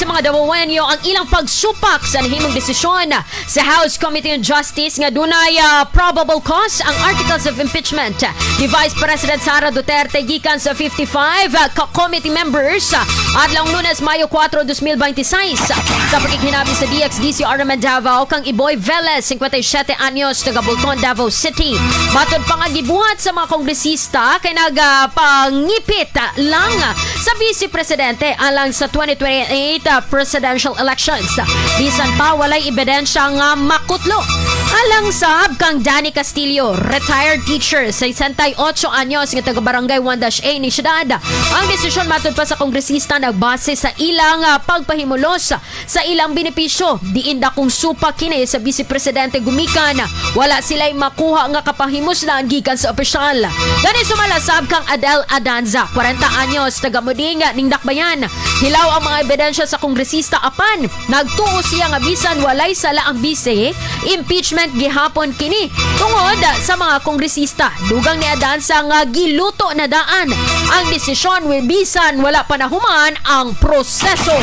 sa mga Dabawenyo ang ilang pagsupak sa nahimong desisyon sa House Committee on Justice nga dunay probable cause ang articles of impeachment ni Vice President Sara Duterte gikan sa 55 committee members adlaw'ng Lunes, Mayo 4, 2026 sa pagkikinabi sa DXDC Arman Davao kang Iboy Velez, 57 anyos, taga Bulton, Davao City. Matod pa nga gibuhat sa mga kongresista kay nagpangipit lang sa Vice Presidente alang sa 2028 presidential elections. Bisan pa walay ebidensya nga makutlo. Alang sab kang Danny Castillo, retired teacher, 68 anyos nga taga Barangay 1-A ni Syudad. Ang desisyon matod pa sa kongresista nagbase sa ilang pagpahimulos sa ilang benepisyo. Diinda kung supa kini sa Vice Presidente gumikan wala sila'y makuha nga kapahimuslan gikan sa opisyal. Gani sumalasab kang Adel Adanza, 40 anyos, taga Muding ning Dakbayan. Hilaw ang mga ebidensya sa kongresista apan nagtuo siya nga bisan walay sala ang bise, impeachment gihapon kini tungod sa mga kongresista. Dugang ni Adanza nga giluto na daan ang desisyon bisan wala pa nahuman ang proseso.